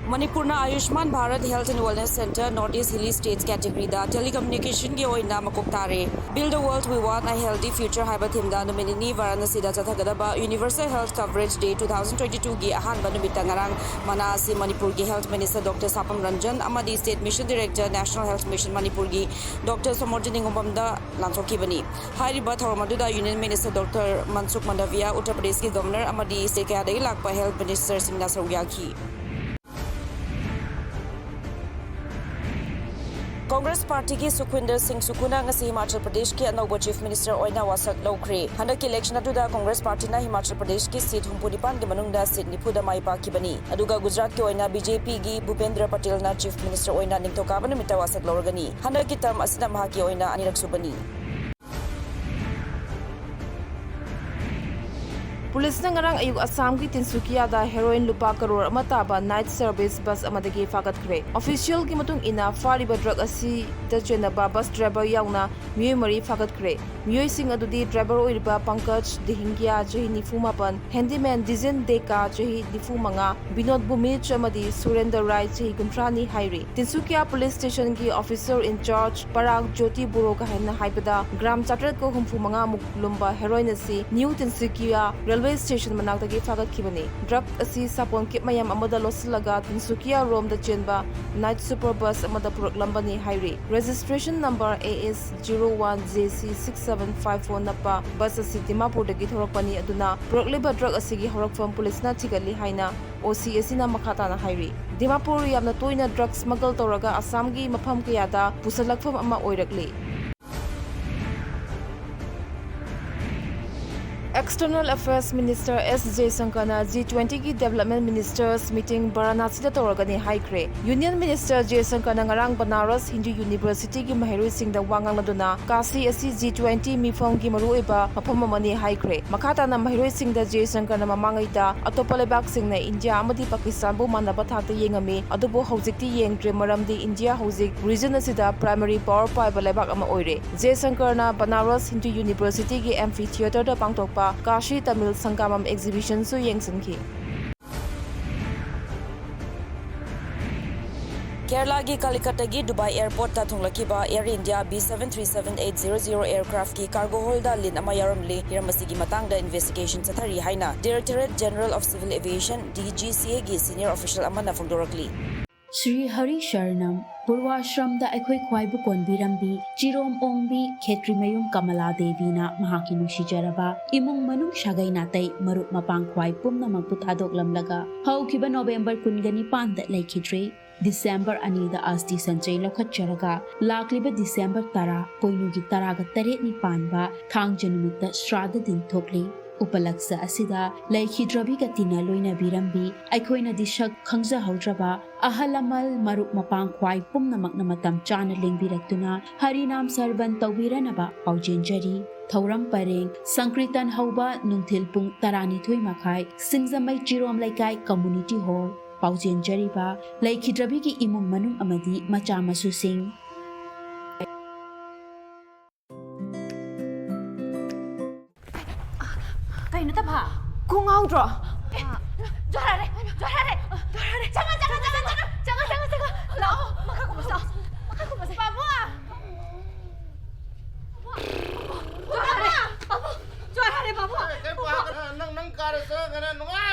Manipur na Ayushman Bharat Health and Wellness Center North East Hilly States category da telecommunication gi oina makok tare. Build a world we want a healthy future haiba thim da nominee Varanasi da chathagadaba Universal Health Coverage Day 2022 gi ahanba numita ngarang manasi Manipur gi Health Minister Dr. Sapam Ranjan amadi State Mission Director National Health Mission Manipur gi Dr. Samorjini Ngombam da lanthokibani. Hairiba thormadu da Union Minister Dr. Mansukh Mandavia Uttar Pradesh ki Governor amadi State ka dai lakpa Health Minister Singna Sawyaki. Congress Party ki Sukhwinder Singh Sukhuna ngasi Himachal Pradesh ki anauba Chief Minister oina wasak lokre. Handak election atuda Congress Party na Himachal Pradesh ki seat humpunipan ki manungda seat nipuda maipa kibani. Aduga Gujarat ki oina BJP gi Bhupendra Patel na Chief Minister oina ningthoka banumita wasak lorgani. Handak ki term asina maha ki oina anirak subani. Police na ngarang ayug Assam ki Tinsukia da heroin lupa crore amata ba night service bus amadagi fagat kre. Official ki matung ina fariba drug asi da chenaba bus driver yauna miyoi mari fagat kre. Miyoi sing adudi driver oiriba Pankaj Dihingya jahi nifumapan, handyman Dizen Deka jahi nifumanga, Binod Bumich amadi Surrender Rai jahi kuntrani hairi. Tinsukia police station ki officer in charge Parag Jyoti Buro ka haina haibada gram chatrat ko humfumanga muklumba heroin asi New Tinsukia Railway Station managdagi fagat kibani. Drug asi sapon kip mayam amada losilaga Tinsukia Rom da chenba night super bus amada puraklambani hairi. Registration number AS01JC6754 napa bus asi Dimapur dagi thorakpani aduna purakliba drug asigi horakfam police na thigali haina OC asina makata na hairi. Dimapur yamna toina drug smuggle toraga Assam gi mafam kayada pusalakfam ama oirakli. External Affairs Minister S. Jaishankar na G20 ki Development Ministers meeting Varanasi da toragani haikre. Union Minister Jaishankar na ngarang Banaras Hindu University ki mahirui sing da wangang laduna Kasi asi G20 mifong ki maruiba mafam amani haikre. Makata na mahirui sing da Jaishankar na mamangai da atopa lebak sing na India amadi Pakistan bu manaba thakta yengami adubu haujikti yengdre maramdi India hauzik region asida primary power paiba lebak ama oire. Jaishankar na Banaras Hindu University ki amphitheater da pangtokpa Kashi Tamil Sangamam exhibition su yengsanki. Kerala gi Kalikata gi Dubai Airport ta thunglakiba Air India B737800 aircraft ki cargo holder lin amayaramli hiramasi gi matangda investigation chathari haina Directorate General of Civil Aviation DGCA gi senior official amana phongdorakli. Sri Hari Sharanam Purvashram da Ekhoi Khwaibu Konbirambi Chirom Ongbi Khetrimayum Kamala Devi na Mahaki Nushijaraba Imung Manung Shagai Natai Marut Mapang Khwai Pumna Magputadok Lamlaga Haukiba November Kungani Panda Laikidre December Anida Asti Sanjay Lokhat Charaga Lakliba December Tara Poinugi Taraga Taret ni Panba Khang Janumita Shraddha Din Thokli Upalaksa asida laikhidrabi katina loina birambi aikoina dishak khangja haudraba ahalamal maruk mapang khwai pumnamak na matam chana lengbiratuna harinam sarban tawbiranaba paujenjari Thauram Pareng Sankritan Hauba Nungthil Pung Tarani Thui Makai Singzamai Chirom Laikai Community Hall paujenjari ba laikhidrabi ki imung manung amadi macha masu sing Kaino ta ba? Kung outro. Jorare. Jangan. Lao, makakumasa. Babu. Jorare. Babu. Nang kara sa kana nunga.